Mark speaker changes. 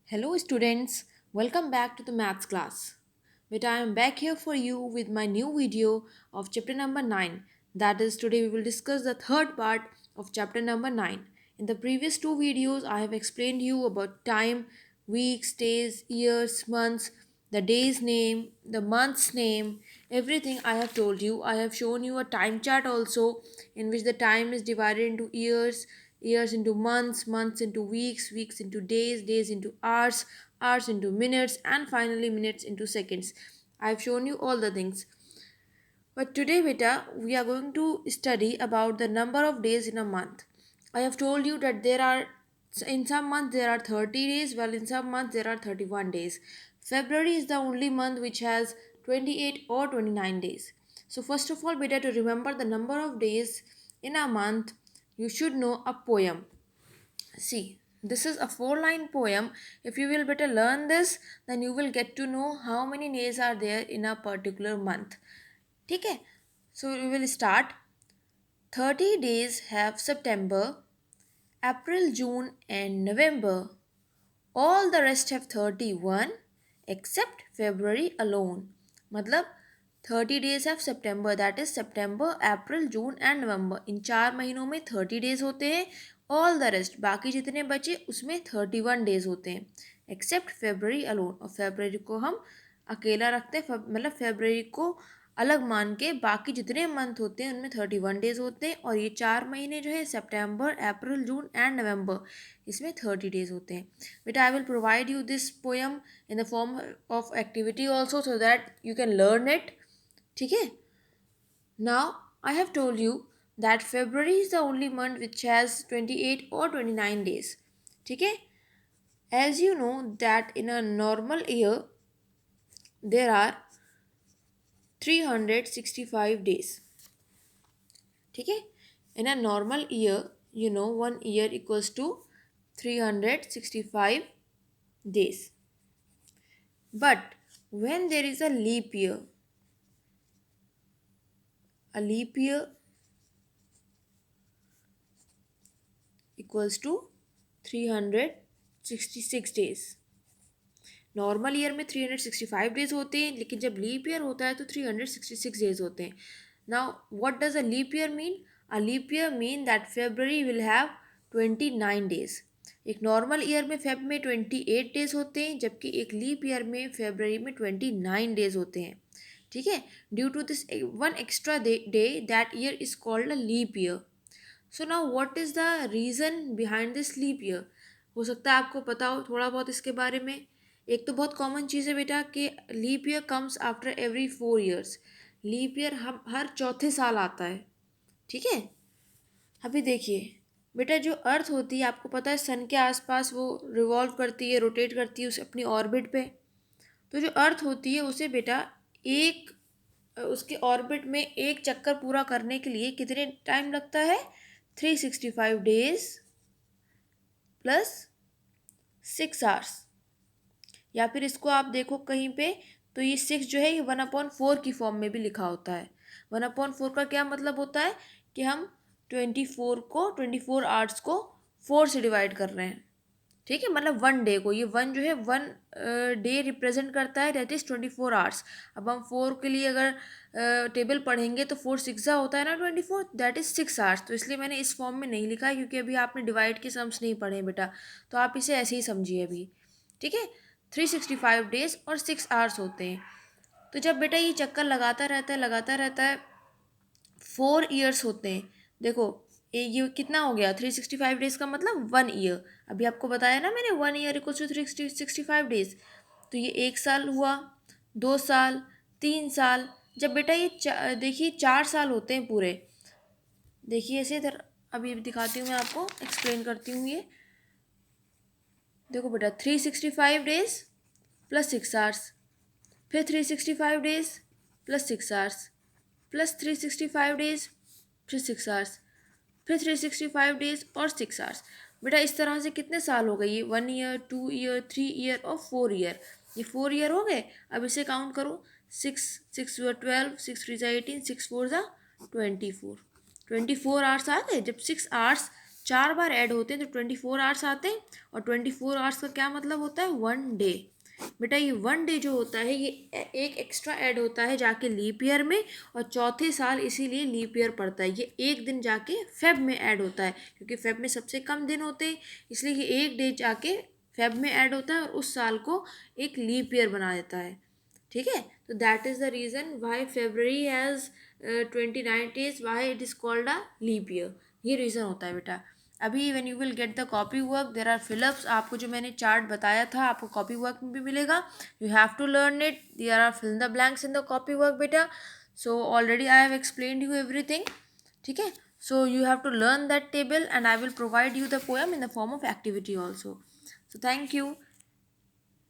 Speaker 1: Hello, students. Welcome back to the maths class. But I am back here for you with my new video of chapter number 9. That is, today we will discuss the third part of chapter number 9. In the previous two videos, I have explained you about time, weeks, days, years, months, the day's name, the month's name, everything I have told you. I have shown you a time chart also in which the time is divided into years, years into months, months into weeks, weeks into days, days into hours, hours into minutes, and finally minutes into seconds. I have shown you all the things. But today, beta, we are going to study about the number of days in a month. I have told you that there are in some months there are 30 days, while in some months there are 31 days. February is the only month which has 28 or 29 days. So first of all, beta, to remember the number of days in a month, you should know a poem. See, this is a four-line poem. If you will better learn this, then you will get to know how many days are there in a particular month. ठीक है. So we will start. 30 days have September, April, June and November. All the rest have 31 except February alone. मतलब 30 days have September, that is September, April, June and November. इन 4 महीनों में 30 days होते हैं. All the rest बाकी जितने बचे उसमें 31 days होते हैं except February alone. और February को हम अकेला रखते हैं, मतलब February को अलग मान के बाकी जितने मंथ होते हैं उनमें 31 डेज होते हैं. और ये 4 महीने जो है सितंबर, अप्रैल, जून एंड नवंबर, इसमें 30 डेज होते हैं. But I will provide you this poem in the form of activity also so that you can learn it. ठीक है. Now I have told you that February is the only month which has 28 और 29 days. ठीक है. As you know that in a normal year there are 365 days. ठीक है. In a normal year, you know, 1 year equals to 365 days. But when there is a leap year equals to 366 days. Normal year में 365 days होते हैं, लेकिन जब leap year होता है तो 366 डेज होते हैं. Now what does a leap year mean? A leap year mean that February will have 29 days. एक नॉर्मल ईयर में फेब में 28 डेज होते हैं, जबकि एक लीप ईयर में फेब्रवरी में 29 डेज होते हैं. ठीक है. Due to this one extra day that year is called a leap year. So now what is the reason behind this leap year? हो सकता है आपको पता हो थोड़ा बहुत इसके बारे में. एक तो बहुत कॉमन चीज़ है बेटा कि leap year comes after every 4 years. Leap year हम हर चौथे साल आता है. ठीक है. अभी देखिए बेटा, जो अर्थ होती है आपको पता है सन के आसपास वो रिवॉल्व करती है, रोटेट करती है उस अपनी ऑर्बिट पे. तो जो अर्थ होती है उसे बेटा एक उसके ऑर्बिट में एक चक्कर पूरा करने के लिए कितने टाइम लगता है? 365 डेज प्लस 6 hours. या फिर इसको आप देखो कहीं पे तो ये 6 जो है ये 1/4 की फॉर्म में भी लिखा होता है. 1/4 का क्या मतलब होता है कि हम 24 आवर्स को 4 से डिवाइड कर रहे हैं. ठीक है. मतलब 1 डे को, ये 1 जो है 1 डे रिप्रेजेंट करता है, दैट इज़ 24 आवर्स. अब हम 4 के लिए अगर टेबल पढ़ेंगे तो 4 6 होता है ना 24, दैट इज़ 6 आवर्स. तो इसलिए मैंने इस फॉर्म में नहीं लिखा है क्योंकि अभी आपने डिवाइड के सम्स नहीं पढ़े हैं बेटा, तो आप इसे ऐसे ही समझिए अभी. ठीक है. 365 डेज और 6 आवर्स होते हैं. तो जब बेटा ये चक्कर लगाता रहता है 4 years होते हैं. देखो ये कितना हो गया? 365 डेज का मतलब 1 year. अभी आपको बताया ना मैंने 1 year इक्वल टू 365 डेज. तो ये 1 साल हुआ, 2 साल, 3 साल. जब बेटा ये देखिए 4 साल होते हैं पूरे. देखिए ऐसे इधर अभी दिखाती हूँ, मैं आपको एक्सप्लेन करती हूँ. ये देखो बेटा 365 डेज प्लस 6 आवर्स, फिर 365 days plus 6 hours, plus 365 days फिर 6 आवर्स, फिर 365 डेज और 6 आवर्स. बेटा इस तरह से कितने साल हो गए? ये 1 year, 2 year, 3 year और 4 year. ये 4 year हो गए. अब इसे काउंट करो. 6 6 12, 6 3 18, 6 4 24. 24 आवर्स आ गए. जब 6 आवर्स 4 बार ऐड होते हैं तो 24 आवर्स आते हैं, और 24 आवर्स का क्या मतलब होता है, 1 डे। बेटा ये 1 डे जो होता है ये एक एक्स्ट्रा ऐड होता है जाके लीप ईयर में, और चौथे साल इसीलिए लीप ईयर पड़ता है। ये एक दिन जाके फेब में ऐड होता है, क्योंकि फेब में सबसे कम दिन होते हैं, इसलिए ये एक डे जाके फेब में ऐड होता है और उस साल को एक लीप ईयर बना देता है। ठीक है, तो that is the reason why February has 29 days, why it is called a leap year. ये रीज़न होता है बेटा। अभी when you will get the copy work there are fill ups, आपको जो मैंने चार्ट बताया था आपको कॉपी वर्क में भी मिलेगा। You have to learn it, there are fill the blanks in the copy work बेटा। So already I have explained you everything. ठीक है, so you have to learn that table and I will provide you the poem in the form of activity also. So thank you.